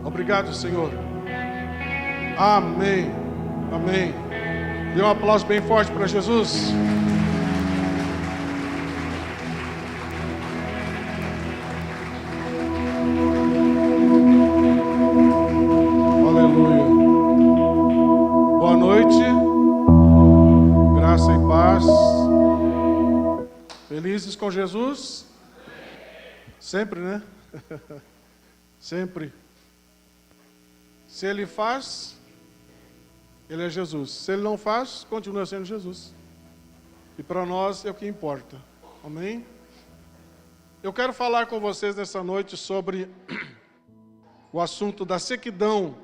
Obrigado, Senhor. Amém. Amém. Dê um aplauso bem forte para Jesus. Aleluia. Boa noite. Graça e paz. Felizes com Jesus? Sempre, né? Sempre. Se Ele faz, Ele é Jesus. Se Ele não faz, continua sendo Jesus. E para nós é o que importa. Amém? Eu quero falar com vocês nessa noite sobre o assunto da sequidão.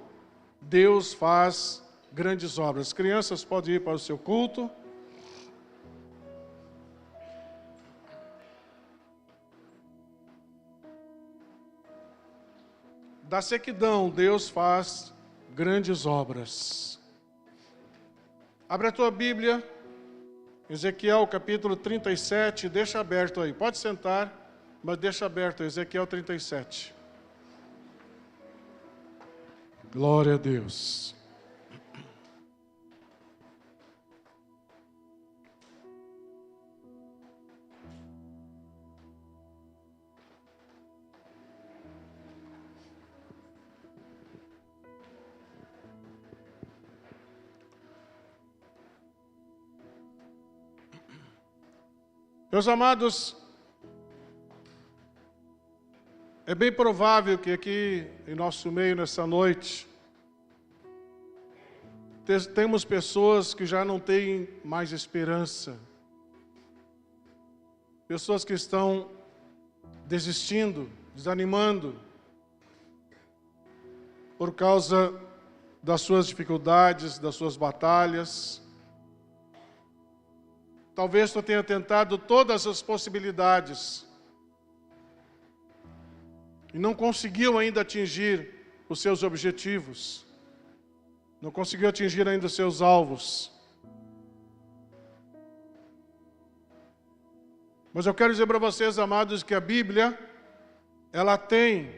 Deus faz grandes obras. Crianças podem ir para o seu culto. Da sequidão, Deus faz grandes obras. Abre a tua Bíblia, Ezequiel capítulo 37, deixa aberto aí. Pode sentar, mas deixa aberto, Ezequiel 37. Glória a Deus. Meus amados, é bem provável que aqui em nosso meio nessa noite temos pessoas que já não têm mais esperança, pessoas que estão desistindo, desanimando por causa das suas dificuldades, das suas batalhas. Talvez tu tenha tentado todas as possibilidades e não conseguiu ainda atingir os seus objetivos, não conseguiu atingir ainda os seus alvos. Mas eu quero dizer para vocês, amados, que a Bíblia, ela tem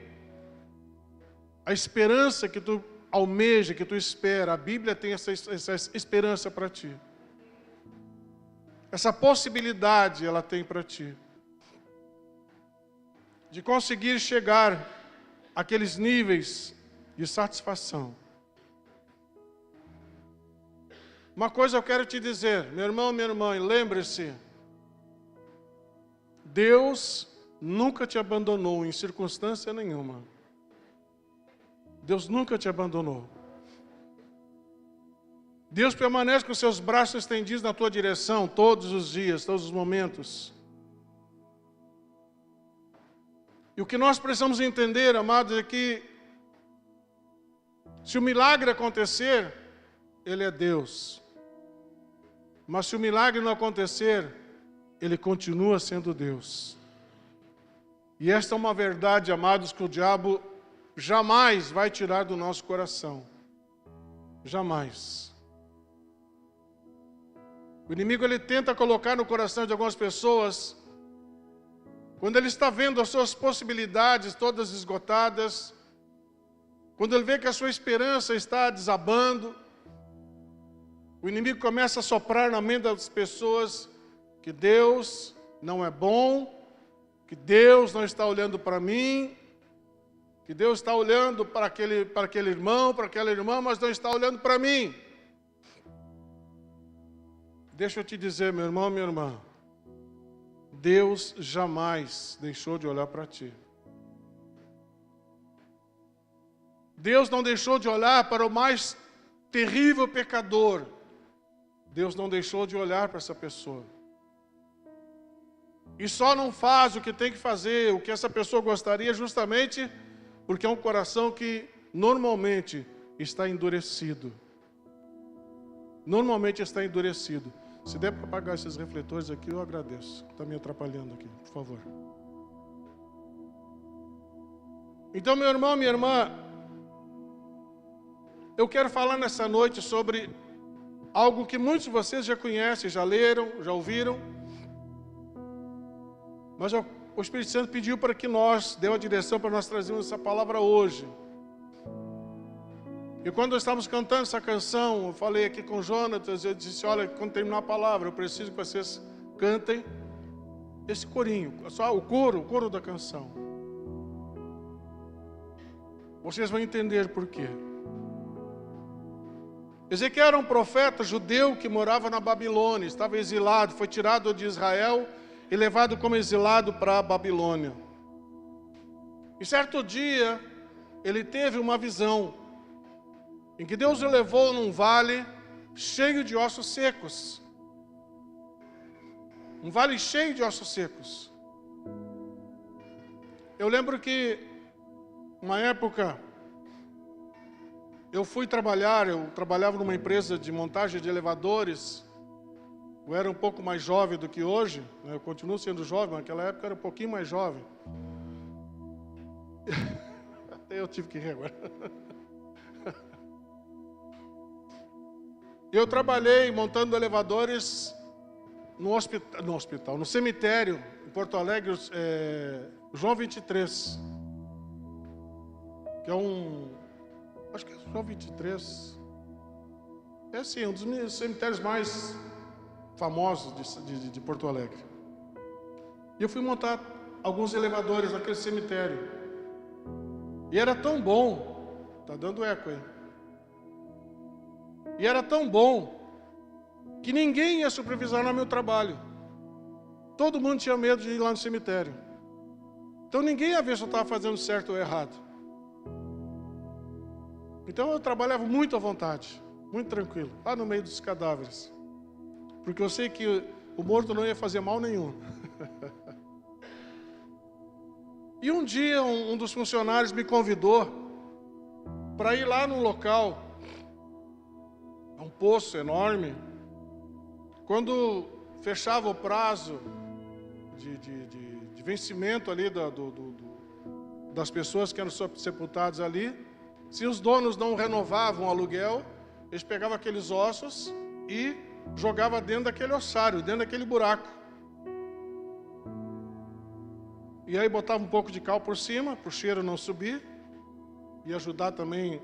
a esperança que tu almeja, que tu espera. A Bíblia tem essa esperança para ti. Essa possibilidade ela tem para ti, de conseguir chegar àqueles níveis de satisfação. Uma coisa eu quero te dizer, meu irmão, minha irmã, lembre-se, Deus nunca te abandonou em circunstância nenhuma. Deus nunca te abandonou. Deus permanece com seus braços estendidos na tua direção todos os dias, todos os momentos. E o que nós precisamos entender, amados, é que se o milagre acontecer, Ele é Deus. Mas se o milagre não acontecer, Ele continua sendo Deus. E esta é uma verdade, amados, que o diabo jamais vai tirar do nosso coração. Jamais. O inimigo, ele tenta colocar no coração de algumas pessoas, quando ele está vendo as suas possibilidades todas esgotadas, quando ele vê que a sua esperança está desabando, o inimigo começa a soprar na mente das pessoas que Deus não é bom, que Deus não está olhando para mim, que Deus está olhando para aquele irmão, para aquela irmã, mas não está olhando para mim. Deixa eu te dizer, meu irmão, minha irmã, Deus jamais deixou de olhar para ti. Deus não deixou de olhar para o mais terrível pecador. Deus não deixou de olhar para essa pessoa. E só não faz o que tem que fazer, o que essa pessoa gostaria, justamente porque é um coração que normalmente está endurecido. Normalmente está endurecido. Se der para apagar esses refletores aqui, eu agradeço. Está me atrapalhando aqui, por favor. Então, meu irmão, minha irmã, eu quero falar nessa noite sobre algo que muitos de vocês já conhecem, já leram, já ouviram. Mas o Espírito Santo pediu para que nós, deu a direção para nós trazermos essa palavra hoje. E quando estávamos cantando essa canção, eu falei aqui com o Jonatas, eu disse, olha, quando terminar a palavra, eu preciso que vocês cantem esse corinho, só o coro da canção. Vocês vão entender por quê. Ezequiel era um profeta judeu que morava na Babilônia, estava exilado, foi tirado de Israel e levado como exilado para a Babilônia. E certo dia, ele teve uma visão, em que Deus o levou num vale cheio de ossos secos. Um vale cheio de ossos secos. Eu lembro que, uma época, eu trabalhava numa empresa de montagem de elevadores. Eu era um pouco mais jovem do que hoje, né? Eu continuo sendo jovem, mas naquela época eu era um pouquinho mais jovem. Até eu tive que rir agora. Eu trabalhei montando elevadores no cemitério, em Porto Alegre, João 23. Que é acho que é João 23. É assim, um dos cemitérios mais famosos de Porto Alegre. E eu fui montar alguns elevadores naquele cemitério. E era tão bom, tá dando eco aí. E era tão bom que ninguém ia supervisionar meu trabalho. Todo mundo tinha medo de ir lá no cemitério. Então ninguém ia ver se eu estava fazendo certo ou errado. Então eu trabalhava muito à vontade, muito tranquilo, lá no meio dos cadáveres. Porque eu sei que o morto não ia fazer mal nenhum. E um dia um dos funcionários me convidou para ir lá num local, um poço enorme. Quando fechava o prazo de vencimento ali das pessoas que eram sepultadas ali, se os donos não renovavam o aluguel, eles pegavam aqueles ossos e jogavam dentro daquele ossário, dentro daquele buraco. E aí botava um pouco de cal por cima, para o cheiro não subir, e ajudar também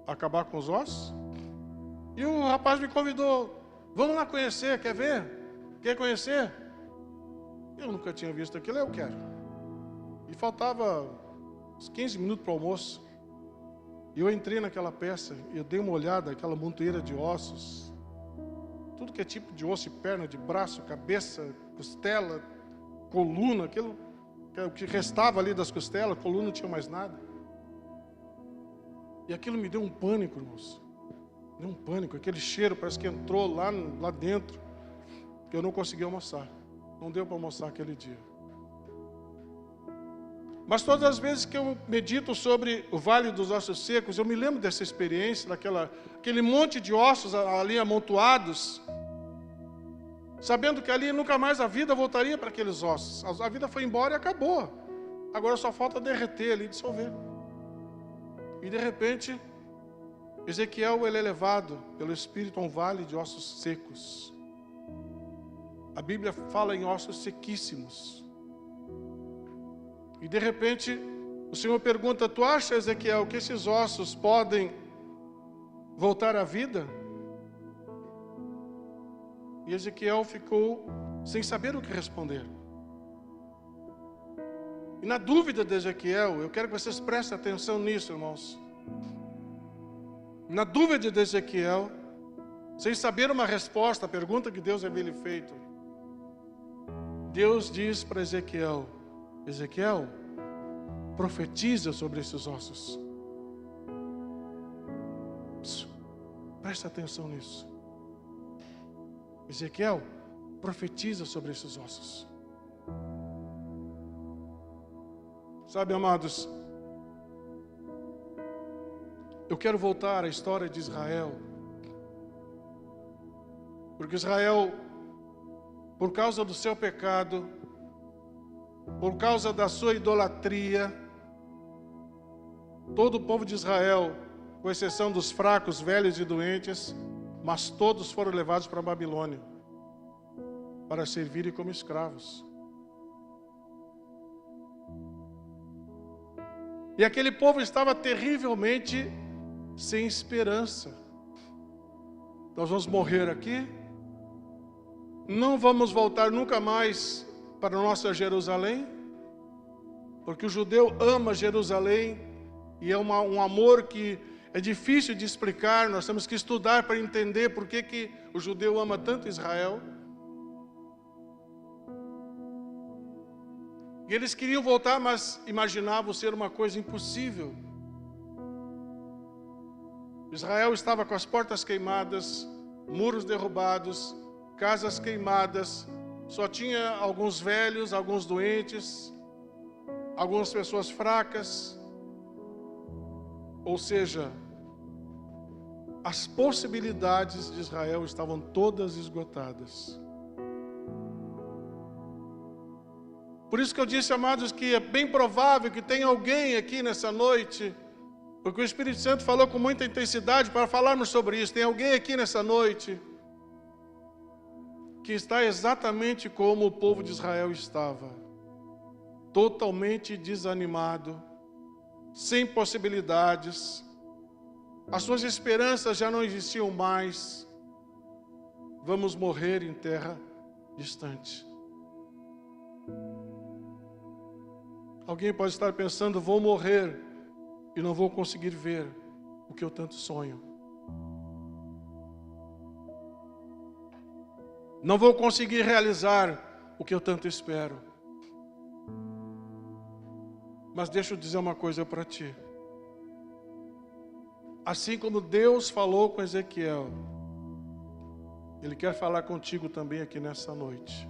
a acabar com os ossos. E o rapaz me convidou, vamos lá conhecer, quer ver? Quer conhecer? Eu nunca tinha visto aquilo, eu quero. E faltava uns 15 minutos para o almoço. E eu entrei naquela peça, e eu dei uma olhada, aquela montoeira de ossos. Tudo que é tipo de osso, de perna, de braço, cabeça, costela, coluna, aquilo que restava ali das costelas, coluna não tinha mais nada. E aquilo me deu um pânico, irmãos. Deu um pânico, aquele cheiro parece que entrou lá dentro, que eu não consegui almoçar. Não deu para almoçar aquele dia. Mas todas as vezes que eu medito sobre o Vale dos Ossos Secos, eu me lembro dessa experiência, aquele monte de ossos ali amontoados, sabendo que ali nunca mais a vida voltaria para aqueles ossos. A vida foi embora e acabou. Agora só falta derreter ali, dissolver. E de repente, Ezequiel ele é levado pelo Espírito a um vale de ossos secos. A Bíblia fala em ossos sequíssimos. E de repente, o Senhor pergunta, tu acha, Ezequiel, que esses ossos podem voltar à vida? E Ezequiel ficou sem saber o que responder. E na dúvida de Ezequiel, eu quero que vocês prestem atenção nisso, irmãos. Na dúvida de Ezequiel, sem saber uma resposta à pergunta que Deus havia lhe feito, Deus diz para Ezequiel, Ezequiel, profetiza sobre esses ossos. Presta atenção nisso. Ezequiel, profetiza sobre esses ossos. Sabe, amados, eu quero voltar à história de Israel. Porque Israel, por causa do seu pecado, por causa da sua idolatria, todo o povo de Israel, com exceção dos fracos, velhos e doentes, mas todos foram levados para a Babilônia, para servirem como escravos. E aquele povo estava terrivelmente sem esperança. Nós vamos morrer aqui, não vamos voltar nunca mais para a nossa Jerusalém, porque o judeu ama Jerusalém, e é um amor que é difícil de explicar. Nós temos que estudar para entender por que o judeu ama tanto Israel. E eles queriam voltar, mas imaginavam ser uma coisa impossível. Israel estava com as portas queimadas, muros derrubados, casas queimadas, só tinha alguns velhos, alguns doentes, algumas pessoas fracas. Ou seja, as possibilidades de Israel estavam todas esgotadas. Por isso que eu disse, amados, que é bem provável que tenha alguém aqui nessa noite, porque o Espírito Santo falou com muita intensidade para falarmos sobre isso. Tem alguém aqui nessa noite que está exatamente como o povo de Israel estava, totalmente desanimado, sem possibilidades, as suas esperanças já não existiam mais. Vamos morrer em terra distante. Alguém pode estar pensando, vou morrer e não vou conseguir ver o que eu tanto sonho. Não vou conseguir realizar o que eu tanto espero. Mas deixa eu dizer uma coisa para ti. Assim como Deus falou com Ezequiel, Ele quer falar contigo também aqui nessa noite.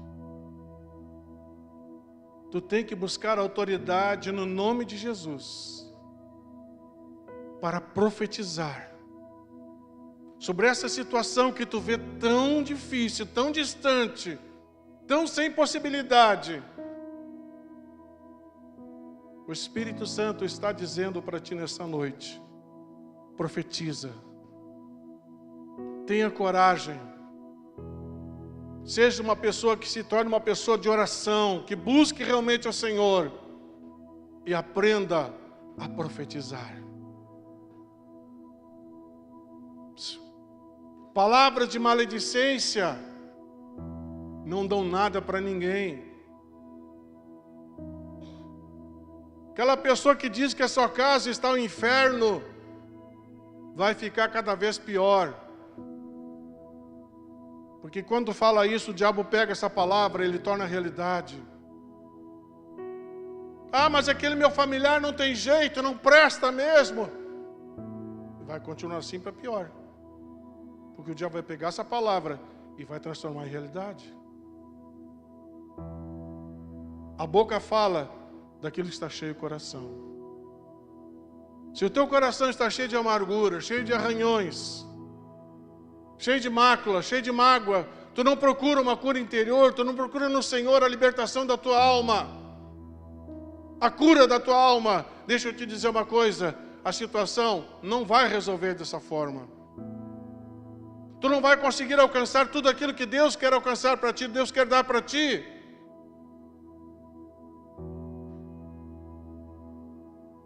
Tu tem que buscar autoridade no nome de Jesus para profetizar sobre essa situação que tu vê tão difícil, tão distante, tão sem possibilidade. O Espírito Santo está dizendo para ti nessa noite: profetiza, tenha coragem, seja uma pessoa que se torne uma pessoa de oração, que busque realmente o Senhor e aprenda a profetizar. Palavras de maledicência não dão nada para ninguém. Aquela pessoa que diz que a sua casa está no inferno vai ficar cada vez pior. Porque quando fala isso, o diabo pega essa palavra e ele torna realidade. Ah, mas aquele meu familiar não tem jeito, não presta mesmo. Vai continuar assim para pior. Porque o diabo vai pegar essa palavra e vai transformar em realidade. A boca fala daquilo que está cheio o coração. Se o teu coração está cheio de amargura, cheio de arranhões, cheio de mácula, cheio de mágoa, tu não procura uma cura interior, tu não procura no Senhor a libertação da tua alma, a cura da tua alma. Deixa eu te dizer uma coisa, a situação não vai resolver dessa forma. Tu não vai conseguir alcançar tudo aquilo que Deus quer alcançar para ti, Deus quer dar para ti.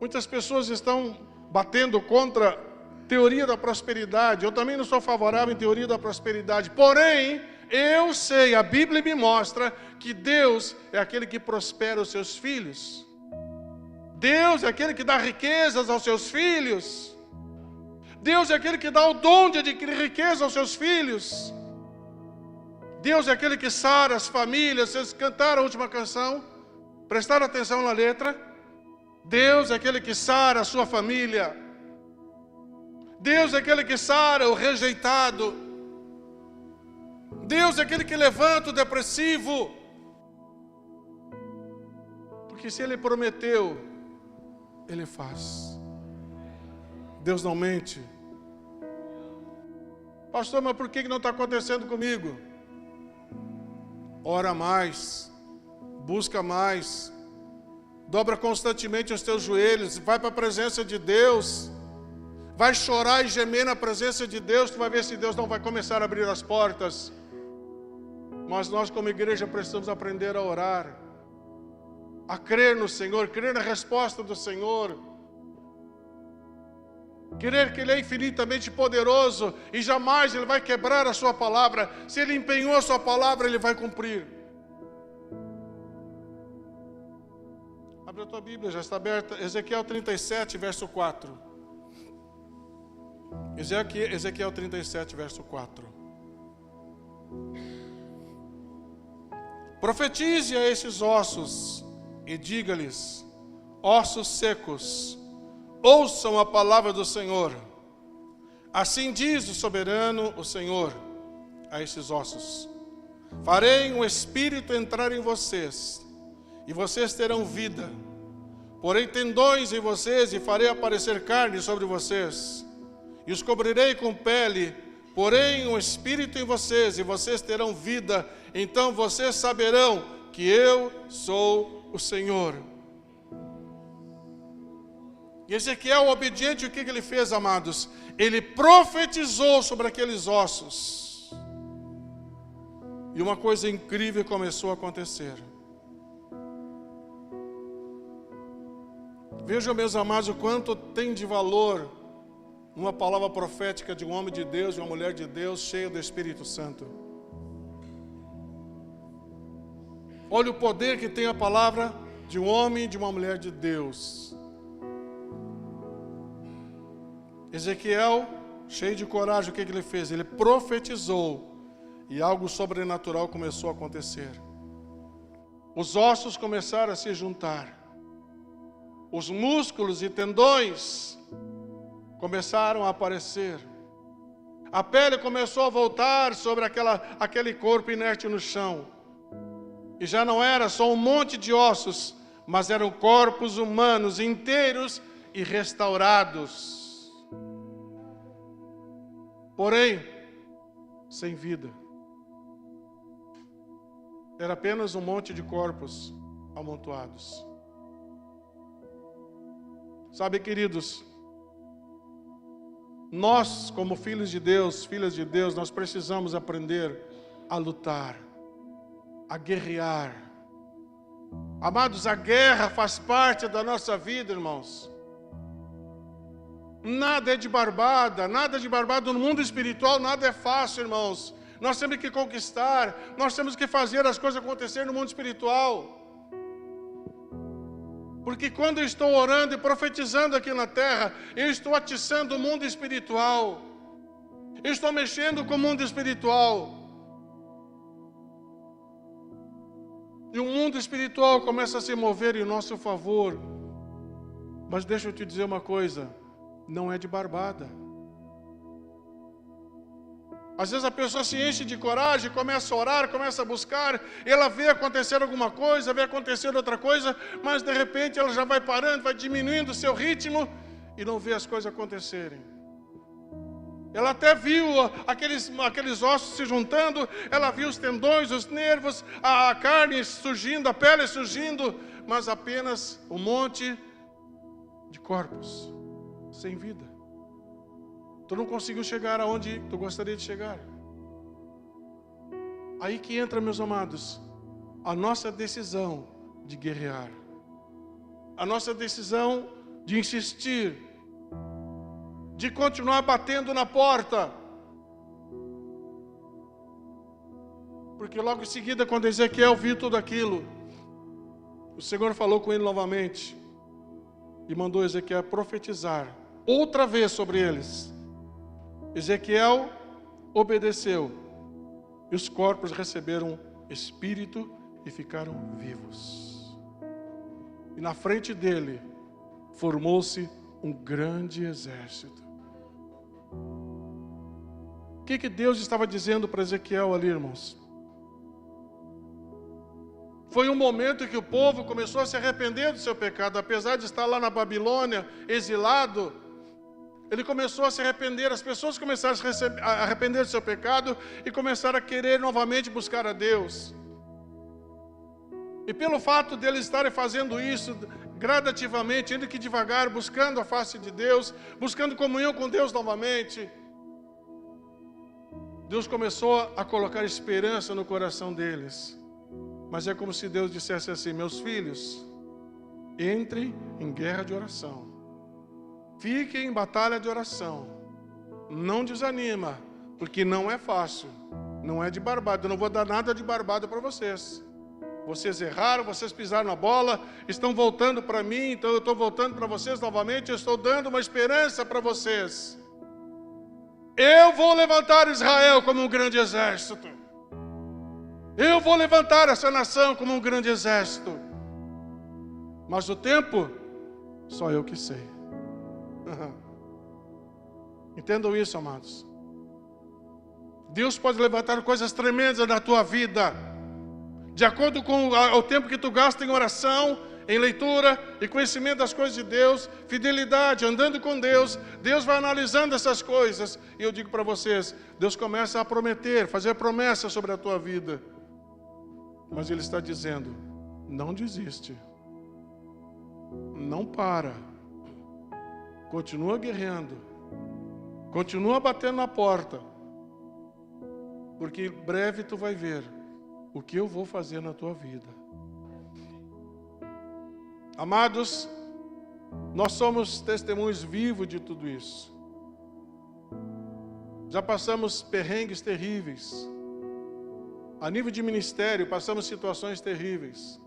Muitas pessoas estão batendo contra a teoria da prosperidade. Eu também não sou favorável em teoria da prosperidade. Porém, eu sei, a Bíblia me mostra que Deus é aquele que prospera os seus filhos. Deus é aquele que dá riquezas aos seus filhos. Deus é aquele que dá o dom de adquirir riqueza aos seus filhos. Deus é aquele que sara as famílias. Vocês cantaram a última canção? Prestaram atenção na letra? Deus é aquele que sara a sua família. Deus é aquele que sara o rejeitado. Deus é aquele que levanta o depressivo. Porque se Ele prometeu, Ele faz. Deus não mente. Pastor, mas por que não está acontecendo comigo? Ora mais, busca mais, dobra constantemente os teus joelhos, vai para a presença de Deus, vai chorar e gemer na presença de Deus, tu vai ver se Deus não vai começar a abrir as portas. Mas nós como igreja precisamos aprender a orar, a crer no Senhor, crer na resposta do Senhor. Querer que Ele é infinitamente poderoso e jamais Ele vai quebrar a sua palavra. Se Ele empenhou a sua palavra, Ele vai cumprir. Abre a tua Bíblia, já está aberta. Ezequiel 37, verso 4. Ezequiel 37, verso 4. Profetize a esses ossos e diga-lhes: ossos secos, ouçam a palavra do Senhor. Assim diz o soberano, o Senhor, a esses ossos: farei um espírito entrar em vocês, e vocês terão vida. Porei tendões em vocês e farei aparecer carne sobre vocês, e os cobrirei com pele. Porém um espírito em vocês, e vocês terão vida. Então vocês saberão que eu sou o Senhor. E Ezequiel, obediente, o que ele fez, amados? Ele profetizou sobre aqueles ossos. E uma coisa incrível começou a acontecer. Vejam, meus amados, o quanto tem de valor uma palavra profética de um homem de Deus, de uma mulher de Deus, cheia do Espírito Santo. Olha o poder que tem a palavra de um homem e de uma mulher de Deus. Ezequiel, cheio de coragem, o que ele fez? Ele profetizou e algo sobrenatural começou a acontecer. Os ossos começaram a se juntar. Os músculos e tendões começaram a aparecer. A pele começou a voltar sobre aquele corpo inerte no chão. E já não era só um monte de ossos, mas eram corpos humanos inteiros e restaurados. Porém, sem vida. Era apenas um monte de corpos amontoados. Sabe, queridos, nós, como filhos de Deus, filhas de Deus, nós precisamos aprender a lutar, a guerrear. Amados, a guerra faz parte da nossa vida, irmãos. Nada é de barbada, no mundo espiritual nada é fácil, irmãos. Nós temos que conquistar, nós temos que fazer as coisas acontecer no mundo espiritual. Porque quando eu estou orando e profetizando aqui na terra, eu estou atiçando o mundo espiritual. Eu estou mexendo com o mundo espiritual. E o mundo espiritual começa a se mover em nosso favor. Mas deixa eu te dizer uma coisa, não é de barbada. Às vezes a pessoa se enche de coragem, começa a orar, começa a buscar, ela vê acontecer alguma coisa, vê acontecer outra coisa, mas de repente ela já vai parando, vai diminuindo o seu ritmo e não vê as coisas acontecerem. Ela até viu aqueles ossos se juntando, ela viu os tendões, os nervos, a carne surgindo, a pele surgindo, mas apenas um monte de corpos sem vida. Tu não conseguiu chegar aonde tu gostaria de chegar. Aí que entra, meus amados, a nossa decisão de guerrear. A nossa decisão de insistir, de continuar batendo na porta. Porque logo em seguida, quando Ezequiel viu tudo aquilo, o Senhor falou com ele novamente e mandou Ezequiel profetizar outra vez sobre eles. Ezequiel obedeceu e os corpos receberam espírito e ficaram vivos. E na frente dele formou-se um grande exército. O que Deus estava dizendo para Ezequiel ali, irmãos? Foi um momento que o povo começou a se arrepender do seu pecado. Apesar de estar lá na Babilônia, exilado, ele começou a se arrepender. As pessoas começaram a arrepender do seu pecado e começaram a querer novamente buscar a Deus. E pelo fato deles estarem fazendo isso gradativamente, indo que devagar, buscando a face de Deus, buscando comunhão com Deus novamente, Deus começou a colocar esperança no coração deles. Mas é como se Deus dissesse assim: meus filhos, entrem em guerra de oração. Fique em batalha de oração. Não desanima, porque não é fácil. Não é de barbado. Eu não vou dar nada de barbado para vocês. Vocês erraram, vocês pisaram na bola, estão voltando para mim, então eu estou voltando para vocês novamente, eu estou dando uma esperança para vocês. Eu vou levantar Israel como um grande exército. Eu vou levantar essa nação como um grande exército. Mas o tempo, só eu que sei. Entendam isso, amados. Deus pode levantar coisas tremendas na tua vida, de acordo com o tempo que tu gasta em oração, em leitura e conhecimento das coisas de Deus, fidelidade, andando com Deus. Deus vai analisando essas coisas. E eu digo para vocês, Deus começa a prometer, fazer promessas sobre a tua vida. Mas Ele está dizendo, não desiste. Não para. Continua guerreando. Continua batendo na porta. Porque em breve tu vai ver o que eu vou fazer na tua vida. Amados, nós somos testemunhos vivos de tudo isso. Já passamos perrengues terríveis. A nível de ministério, passamos situações terríveis.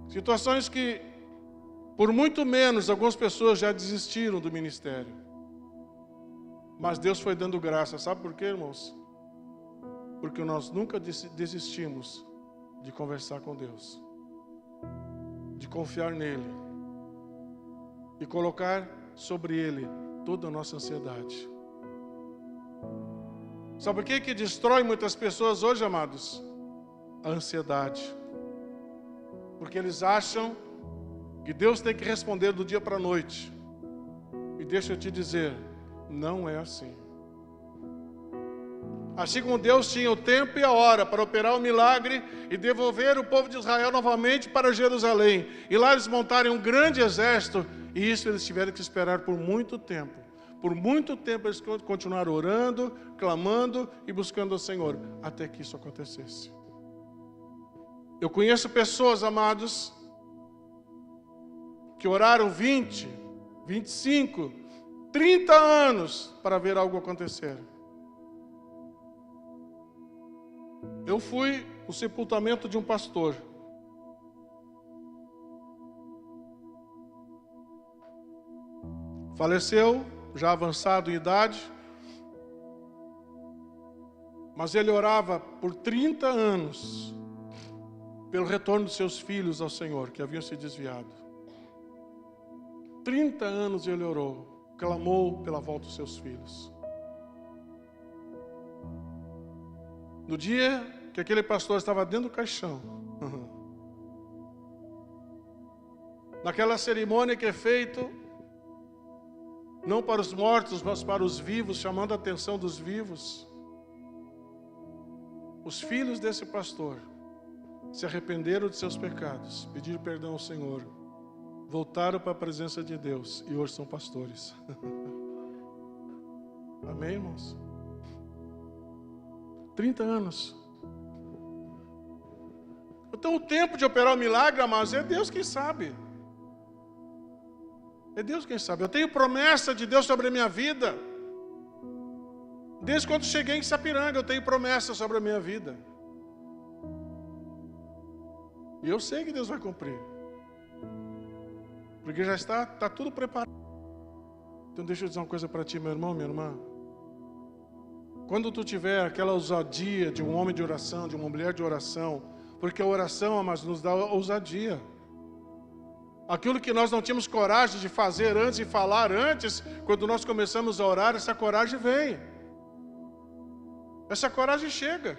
Situações que, por muito menos, algumas pessoas já desistiram do ministério. Mas Deus foi dando graça. Sabe por quê, irmãos? Porque nós nunca desistimos de conversar com Deus, de confiar nele e colocar sobre ele toda a nossa ansiedade. Sabe o que destrói muitas pessoas hoje, amados? A ansiedade. Porque eles acham que Deus tem que responder do dia para a noite. E deixa eu te dizer, não é assim. Assim como Deus tinha o tempo e a hora para operar o milagre e devolver o povo de Israel novamente para Jerusalém. E lá eles montarem um grande exército. E isso eles tiveram que esperar por muito tempo. Por muito tempo eles continuaram orando, clamando e buscando o Senhor. Até que isso acontecesse. Eu conheço pessoas, amados, que oraram 20, 25, 30 anos para ver algo acontecer. Eu fui no sepultamento de um pastor. Faleceu, já avançado em idade. Mas ele orava por 30 anos pelo retorno de seus filhos ao Senhor, que haviam se desviado. 30 anos ele orou, clamou pela volta dos seus filhos. No dia que aquele pastor estava dentro do caixão, naquela cerimônia que é feita, não para os mortos, mas para os vivos, chamando a atenção dos vivos, os filhos desse pastor se arrependeram de seus pecados, pediram perdão ao Senhor, voltaram para a presença de Deus e hoje são pastores. Amém, irmãos? 30 anos. Então o tempo de operar o milagre, amados, é Deus quem sabe. É Deus quem sabe. Eu tenho promessa de Deus sobre a minha vida. Desde quando cheguei em Sapiranga, eu tenho promessa sobre a minha vida. E eu sei que Deus vai cumprir. Porque já está tudo preparado. Então deixa eu dizer uma coisa para ti, meu irmão, minha irmã. Quando tu tiver aquela ousadia de um homem de oração, de uma mulher de oração, porque a oração, mas nos dá ousadia. Aquilo que nós não tínhamos coragem de fazer antes e falar antes, quando nós começamos a orar, essa coragem vem. Essa coragem chega.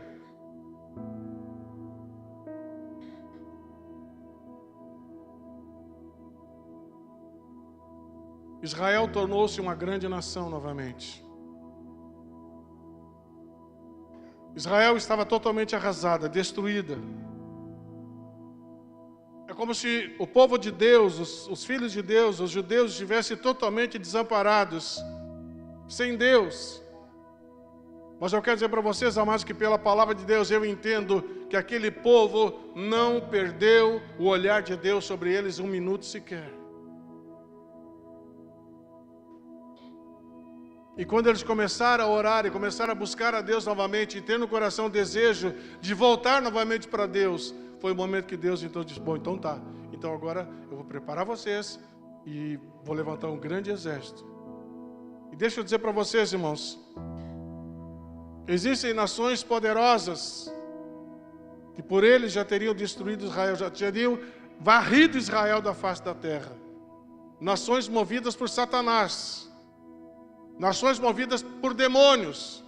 Israel tornou-se uma grande nação novamente. Israel estava totalmente arrasada, destruída. É como se o povo de Deus, os filhos de Deus, os judeus estivessem totalmente desamparados, sem Deus. Mas eu quero dizer para vocês, amados, que pela palavra de Deus eu entendo que aquele povo não perdeu o olhar de Deus sobre eles um minuto sequer. E quando eles começaram a orar e começaram a buscar a Deus novamente, e ter no coração o desejo de voltar novamente para Deus, foi o momento que Deus então disse: bom, então tá, então agora eu vou preparar vocês e vou levantar um grande exército. E deixa eu dizer para vocês, irmãos, existem nações poderosas que por eles já teriam destruído Israel, já teriam varrido Israel da face da terra. Nações movidas por Satanás, nações movidas por demônios.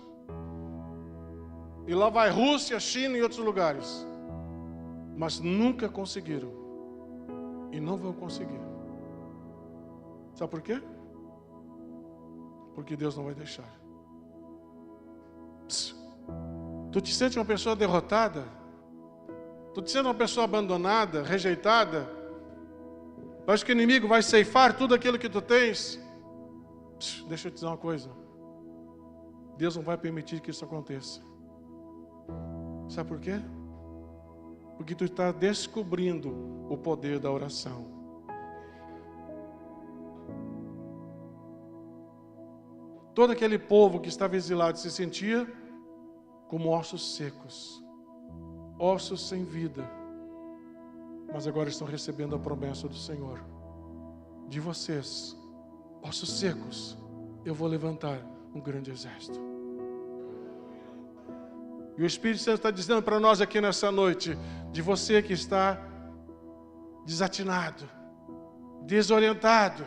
E lá vai Rússia, China e outros lugares. Mas nunca conseguiram. E não vão conseguir. Sabe por quê? Porque Deus não vai deixar. Tu te sente uma pessoa derrotada? Tu te sente uma pessoa abandonada, rejeitada? Acho que o inimigo vai ceifar tudo aquilo que tu tens? Deixa eu te dizer uma coisa. Deus não vai permitir que isso aconteça. Sabe por quê? Porque tu está descobrindo o poder da oração. Todo aquele povo que estava exilado se sentia como ossos secos, ossos sem vida. Mas agora estão recebendo a promessa do Senhor: de vocês, ossos secos, eu vou levantar um grande exército. E o Espírito Santo está dizendo para nós aqui nessa noite: de você que está desatinado, desorientado,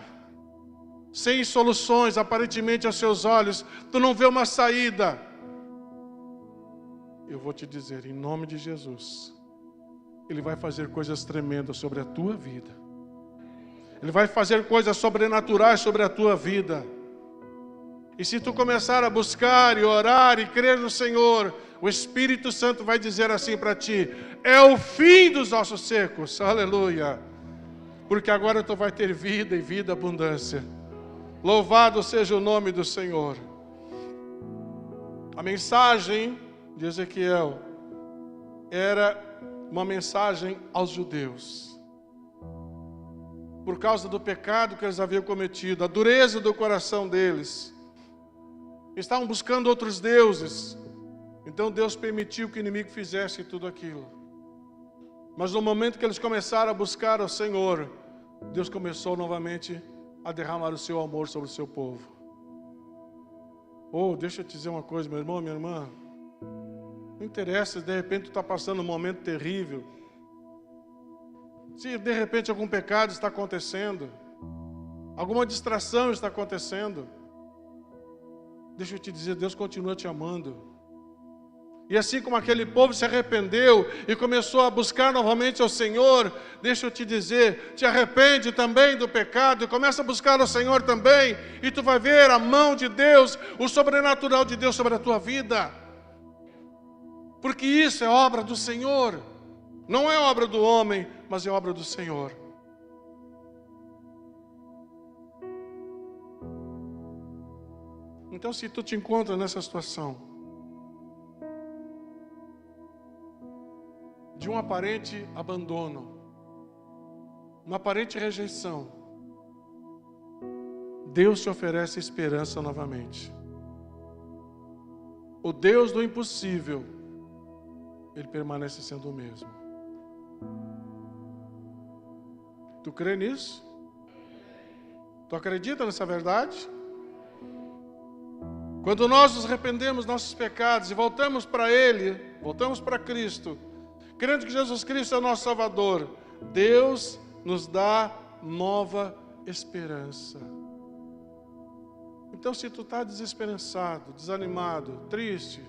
sem soluções aparentemente aos seus olhos, tu não vê uma saída. Eu vou te dizer, em nome de Jesus, Ele vai fazer coisas tremendas sobre a tua vida. Ele vai fazer coisas sobrenaturais sobre a tua vida. E se tu começar a buscar e orar e crer no Senhor, o Espírito Santo vai dizer assim para ti: é o fim dos ossos secos, aleluia. Porque agora tu vai ter vida e vida abundância. Louvado seja o nome do Senhor. A mensagem de Ezequiel era uma mensagem aos judeus. Por causa do pecado que eles haviam cometido, a dureza do coração deles, estavam buscando outros deuses. Então Deus permitiu que o inimigo fizesse tudo aquilo. Mas no momento que eles começaram a buscar o Senhor, Deus começou novamente a derramar o seu amor sobre o seu povo. Oh, deixa eu te dizer uma coisa, meu irmão, minha irmã. Não interessa se de repente tu está passando um momento terrível. Se de repente algum pecado está acontecendo, alguma distração está acontecendo, deixa eu te dizer, Deus continua te amando. E assim como aquele povo se arrependeu e começou a buscar novamente ao Senhor, deixa eu te dizer, te arrepende também do pecado e começa a buscar ao Senhor também, e tu vai ver a mão de Deus, o sobrenatural de Deus sobre a tua vida. Porque isso é obra do Senhor. Não é obra do homem, mas é obra do Senhor. Então, se tu te encontra nessa situação de um aparente abandono, uma aparente rejeição, Deus te oferece esperança novamente. O Deus do impossível, Ele permanece sendo o mesmo. Tu crê nisso? Tu acredita nessa verdade? Quando nós nos arrependemos dos nossos pecados e voltamos para Ele, voltamos para Cristo, crendo que Jesus Cristo é o nosso Salvador, Deus nos dá nova esperança. Então, se tu está desesperançado, desanimado, triste,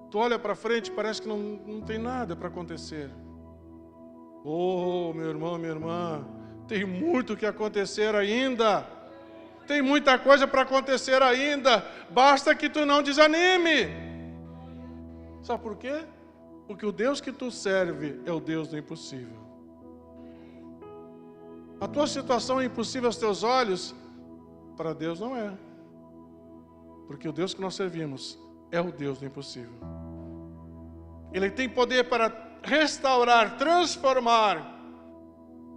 tu olha para frente e parece que não tem nada para acontecer. Oh, meu irmão, minha irmã, tem muito que acontecer ainda. Tem muita coisa para acontecer ainda. Basta que tu não desanime. Sabe por quê? Porque o Deus que tu serve é o Deus do impossível. A tua situação é impossível aos teus olhos, para Deus não é. Porque o Deus que nós servimos é o Deus do impossível. Ele tem poder para restaurar, transformar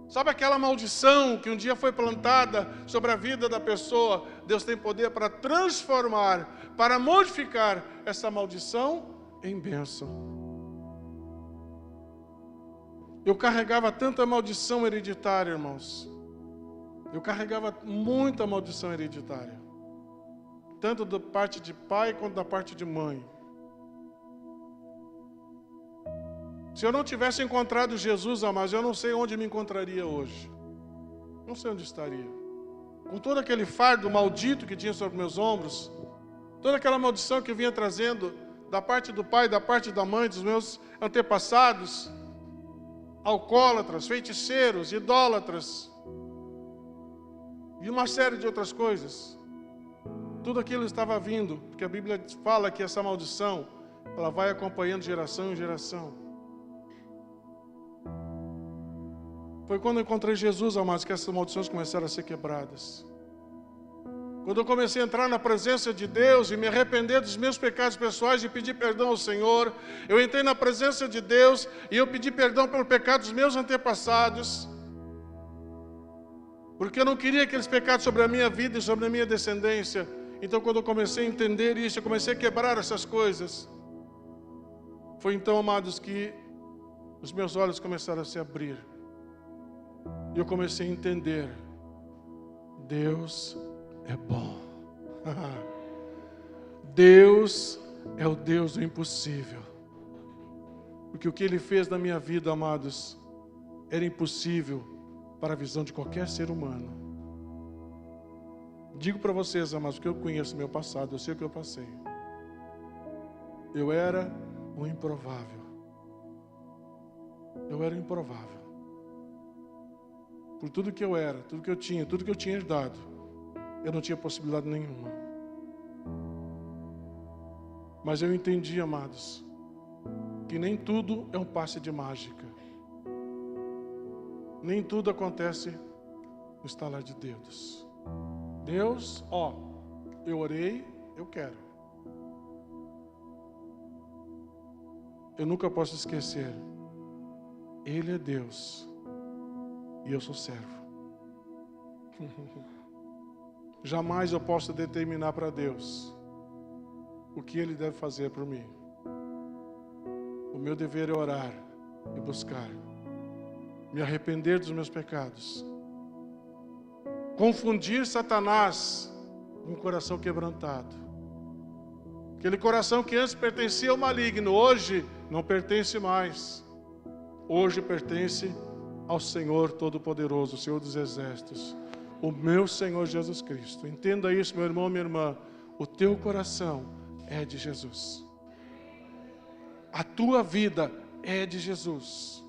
Sabe aquela maldição que um dia foi plantada sobre a vida da pessoa? Deus tem poder para transformar, para modificar essa maldição em bênção. Eu carregava tanta maldição hereditária, irmãos. Eu carregava muita maldição hereditária. Tanto da parte de pai quanto da parte de mãe. Se eu não tivesse encontrado Jesus, amados, eu não sei onde me encontraria hoje. Não sei onde estaria. Com todo aquele fardo maldito que tinha sobre meus ombros, toda aquela maldição que eu vinha trazendo da parte do pai, da parte da mãe, dos meus antepassados, alcoólatras, feiticeiros, idólatras, e uma série de outras coisas. Tudo aquilo estava vindo, porque a Bíblia fala que essa maldição, ela vai acompanhando geração em geração. Foi quando eu encontrei Jesus, amados, que essas maldições começaram a ser quebradas. Quando eu comecei a entrar na presença de Deus e me arrepender dos meus pecados pessoais e pedir perdão ao Senhor, eu entrei na presença de Deus e eu pedi perdão pelo pecado dos meus antepassados, porque eu não queria aqueles pecados sobre a minha vida e sobre a minha descendência. Então, quando eu comecei a entender isso, eu comecei a quebrar essas coisas. Foi então, amados, que os meus olhos começaram a se abrir. E eu comecei a entender. Deus é bom. Deus é o Deus do impossível. Porque o que Ele fez na minha vida, amados, era impossível para a visão de qualquer ser humano. Digo para vocês, amados, porque eu conheço meu passado, eu sei o que eu passei. Eu era um improvável. Eu era improvável. Por tudo que eu era, tudo que eu tinha herdado, eu não tinha possibilidade nenhuma. Mas eu entendi, amados, que nem tudo é um passe de mágica. Nem tudo acontece no estalar de dedos. Deus, eu orei, eu quero. Eu nunca posso esquecer. Ele é Deus. E eu sou servo. Jamais eu posso determinar para Deus o que Ele deve fazer por mim. O meu dever é orar e buscar, me arrepender dos meus pecados, confundir Satanás com um coração quebrantado. Aquele coração que antes pertencia ao maligno, hoje não pertence mais. Hoje pertence ao Senhor Todo-Poderoso, o Senhor dos Exércitos, o meu Senhor Jesus Cristo. Entenda isso, meu irmão, minha irmã. O teu coração é de Jesus. A tua vida é de Jesus.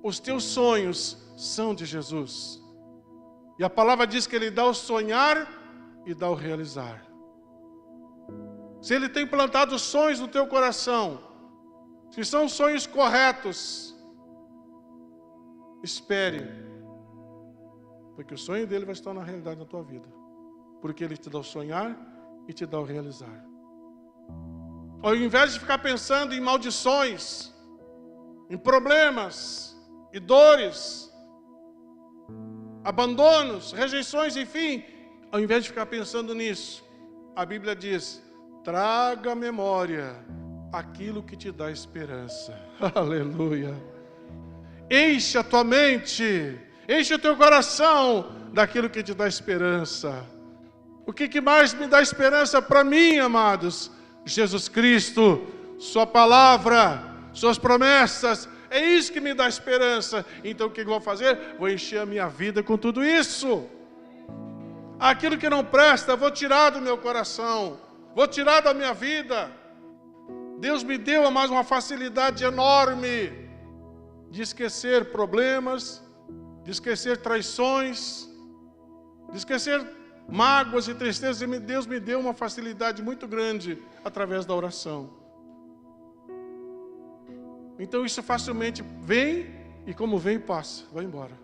Os teus sonhos são de Jesus. E a palavra diz que Ele dá o sonhar e dá o realizar. Se Ele tem plantado sonhos no teu coração, se são sonhos corretos, espere, porque o sonho dele vai se tornar realidade na tua vida, porque Ele te dá o sonhar e te dá o realizar. Ao invés de ficar pensando em maldições, em problemas e dores, abandonos, rejeições, enfim, ao invés de ficar pensando nisso, a Bíblia diz: traga à memória aquilo que te dá esperança. Aleluia. Enche a tua mente, enche o teu coração daquilo que te dá esperança. O que mais me dá esperança para mim, amados? Jesus Cristo, Sua palavra, Suas promessas. É isso que me dá esperança. Então o que eu vou fazer? Vou encher a minha vida com tudo isso. Aquilo que não presta, vou tirar do meu coração, vou tirar da minha vida. Deus me deu mais uma facilidade enorme de esquecer problemas, de esquecer traições, de esquecer mágoas e tristezas. Deus me deu uma facilidade muito grande através da oração. Então isso facilmente vem, e como vem, passa, vai embora.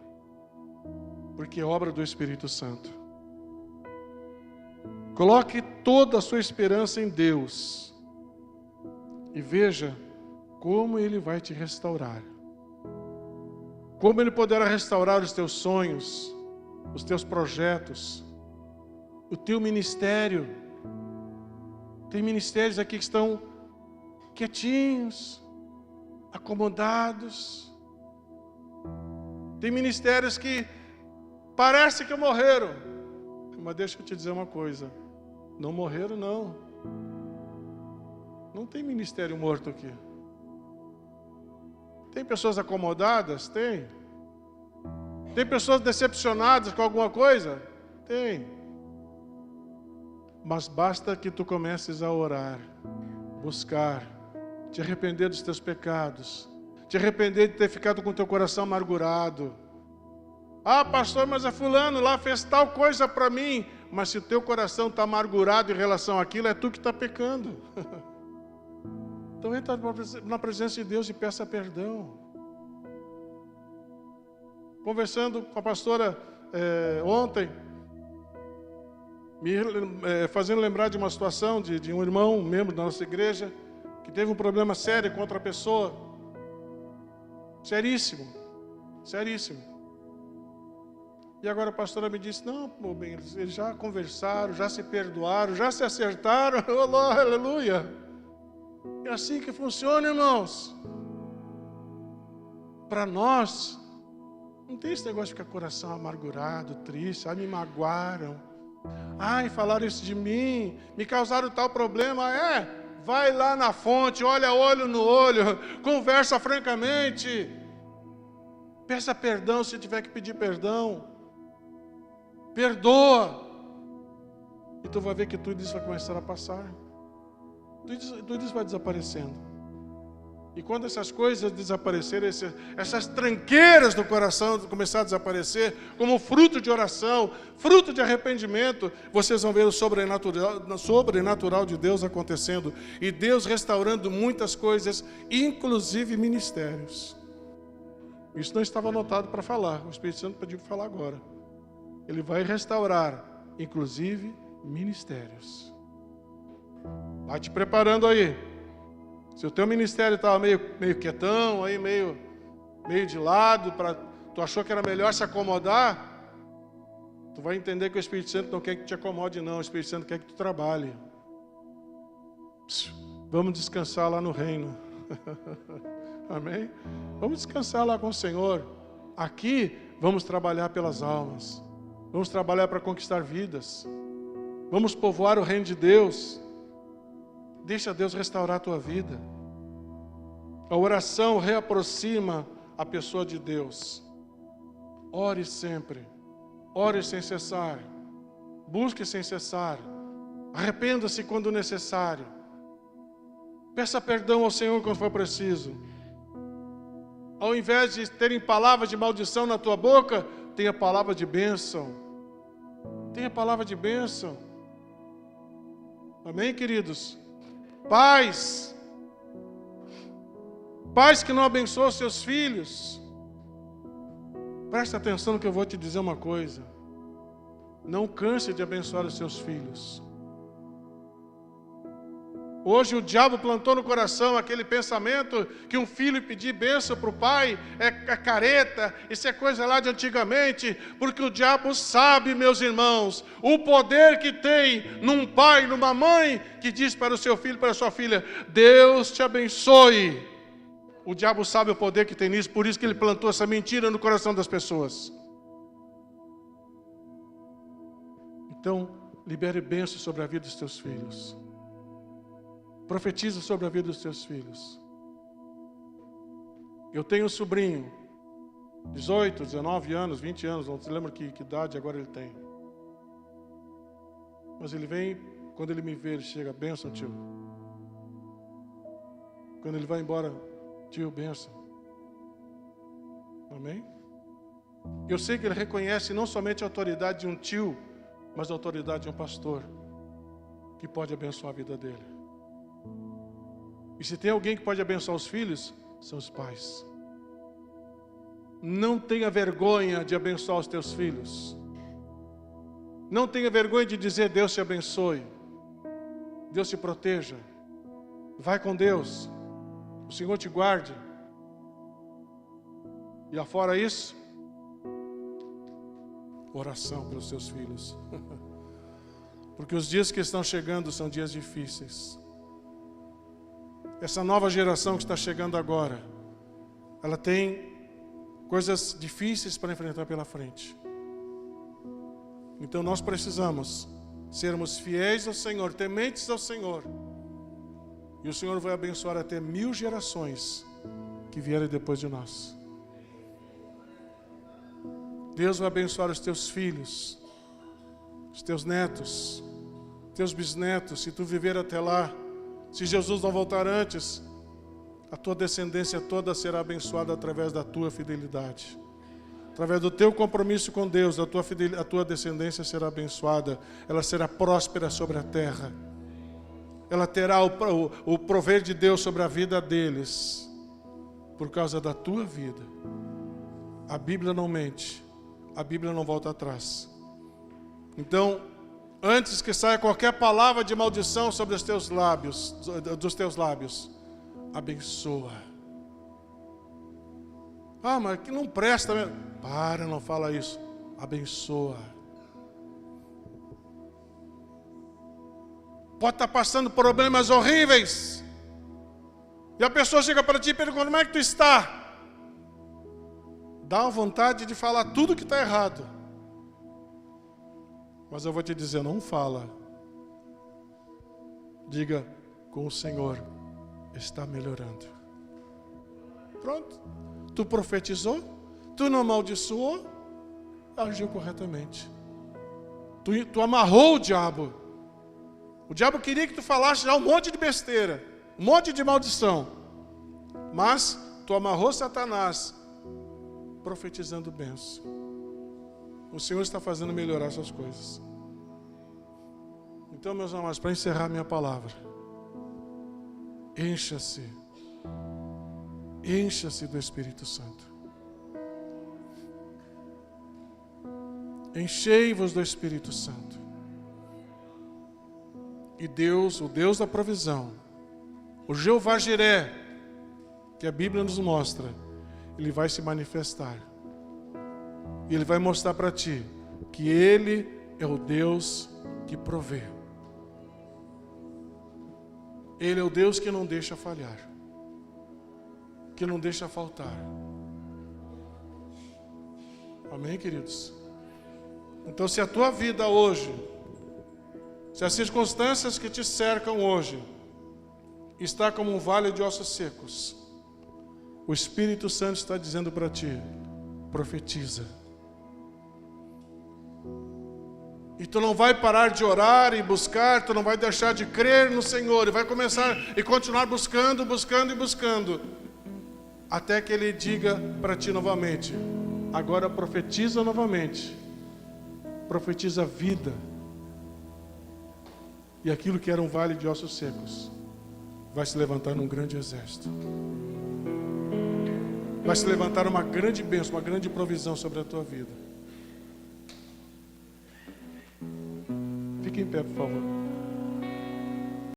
Porque é obra do Espírito Santo. Coloque toda a sua esperança em Deus e veja como Ele vai te restaurar. Como Ele poderá restaurar os teus sonhos, os teus projetos, o teu ministério. Tem ministérios aqui que estão quietinhos, acomodados. Tem ministérios que parece que morreram. Mas deixa eu te dizer uma coisa. Não morreram, não. Não tem ministério morto aqui. Tem pessoas acomodadas? Tem. Tem pessoas decepcionadas com alguma coisa? Tem. Mas basta que tu comeces a orar, buscar, te arrepender dos teus pecados, te arrepender de ter ficado com teu coração amargurado. Ah, pastor, mas a fulano lá fez tal coisa para mim. Mas se o teu coração está amargurado em relação àquilo, é tu que está pecando. Então entra na presença de Deus e peça perdão. Conversando com a pastora ontem, fazendo lembrar de uma situação de um irmão, um membro da nossa igreja, que teve um problema sério com outra pessoa. Seríssimo. Seríssimo. E agora a pastora me disse, não, bem, eles já conversaram, já se perdoaram, já se acertaram. Oh, aleluia. É assim que funciona, irmãos. Para nós, não tem esse negócio de ficar coração amargurado, triste. Ai, me magoaram. Ai, falaram isso de mim, me causaram tal problema. Vai lá na fonte, olha olho no olho, conversa francamente. Peça perdão se tiver que pedir perdão. Perdoa. E tu vai ver que tudo isso vai começar a passar. Tudo isso vai desaparecendo. E quando essas coisas desaparecerem, essas tranqueiras do coração começar a desaparecer, como fruto de oração, fruto de arrependimento, vocês vão ver o sobrenatural de Deus acontecendo. E Deus restaurando muitas coisas, inclusive ministérios. Isso não estava anotado para falar. O Espírito Santo pediu para falar agora. Ele vai restaurar, inclusive, ministérios. Vai te preparando aí. Se o teu ministério estava meio quietão, aí meio de lado, tu achou que era melhor se acomodar, tu vai entender que o Espírito Santo não quer que te acomode, não. O Espírito Santo quer que tu trabalhe. Vamos descansar lá no reino. Amém? Vamos descansar lá com o Senhor. Aqui, vamos trabalhar pelas almas. Vamos trabalhar para conquistar vidas. Vamos povoar o reino de Deus. Deixa Deus restaurar a tua vida. A oração reaproxima a pessoa de Deus. Ore sempre. Ore sem cessar. Busque sem cessar. Arrependa-se quando necessário. Peça perdão ao Senhor quando for preciso. Ao invés de terem palavras de maldição na tua boca, tenha palavra de bênção. Tenha palavra de bênção. Amém, queridos? Pais que não abençoam seus filhos. Presta atenção que eu vou te dizer uma coisa. Não canse de abençoar os seus filhos. Hoje o diabo plantou no coração aquele pensamento que um filho pedir bênção para o pai é careta, isso é coisa lá de antigamente, porque o diabo sabe, meus irmãos, o poder que tem num pai, numa mãe, que diz para o seu filho, para a sua filha, Deus te abençoe. O diabo sabe o poder que tem nisso, por isso que ele plantou essa mentira no coração das pessoas. Então, libere bênção sobre a vida dos teus filhos. Profetiza sobre a vida dos teus filhos. Eu tenho um sobrinho, 18, 19 anos, 20 anos, não se lembra que idade agora ele tem. Mas ele vem, quando ele me vê, ele chega, bênção, tio. Quando ele vai embora, tio, bênção. Amém? Eu sei que ele reconhece não somente a autoridade de um tio, mas a autoridade de um pastor, que pode abençoar a vida dele. E se tem alguém que pode abençoar os filhos, são os pais. Não tenha vergonha de abençoar os teus filhos. Não tenha vergonha de dizer Deus te abençoe. Deus te proteja. Vai com Deus. O Senhor te guarde. E afora isso, oração pelos seus filhos. Porque os dias que estão chegando são dias difíceis. Essa nova geração que está chegando agora, ela tem coisas difíceis para enfrentar pela frente. Então nós precisamos sermos fiéis ao Senhor, tementes ao Senhor. E o Senhor vai abençoar até 1000 gerações que vierem depois de nós. Deus vai abençoar os teus filhos, os teus netos, teus bisnetos, se tu viver até lá. Se Jesus não voltar antes, a tua descendência toda será abençoada através da tua fidelidade. Através do teu compromisso com Deus, a tua descendência será abençoada. Ela será próspera sobre a terra. Ela terá o prover de Deus sobre a vida deles. Por causa da tua vida. A Bíblia não mente. A Bíblia não volta atrás. Então, antes que saia qualquer palavra de maldição sobre os teus lábios, dos teus lábios, abençoa. Ah, mas que não presta mesmo. Para, não fala isso. Abençoa. Pode estar passando problemas horríveis. E a pessoa chega para ti e pergunta: como é que tu está? Dá uma vontade de falar tudo que está errado. Mas eu vou te dizer, não fala. Diga, com o Senhor está melhorando. Pronto. Tu profetizou, tu não amaldiçoou, agiu corretamente. Tu amarrou o diabo. O diabo queria que tu falasse já um monte de besteira, um monte de maldição. Mas tu amarrou Satanás, profetizando bênção. O Senhor está fazendo melhorar essas coisas. Então, meus amados, para encerrar minha palavra, encha-se do Espírito Santo. Enchei-vos do Espírito Santo. E Deus, o Deus da provisão, o Jeová Jiré, que a Bíblia nos mostra, Ele vai se manifestar. E Ele vai mostrar para ti que Ele é o Deus que provê. Ele é o Deus que não deixa falhar, que não deixa faltar. Amém, queridos? Então, se a tua vida hoje, se as circunstâncias que te cercam hoje está como um vale de ossos secos, o Espírito Santo está dizendo para ti: profetiza. E tu não vai parar de orar e buscar, tu não vai deixar de crer no Senhor, e vai começar e continuar buscando, até que Ele diga para ti novamente: agora profetiza novamente, profetiza vida. E aquilo que era um vale de ossos secos vai se levantar num grande exército. Vai se levantar uma grande bênção, uma grande provisão sobre a tua vida. Fique em pé, por favor.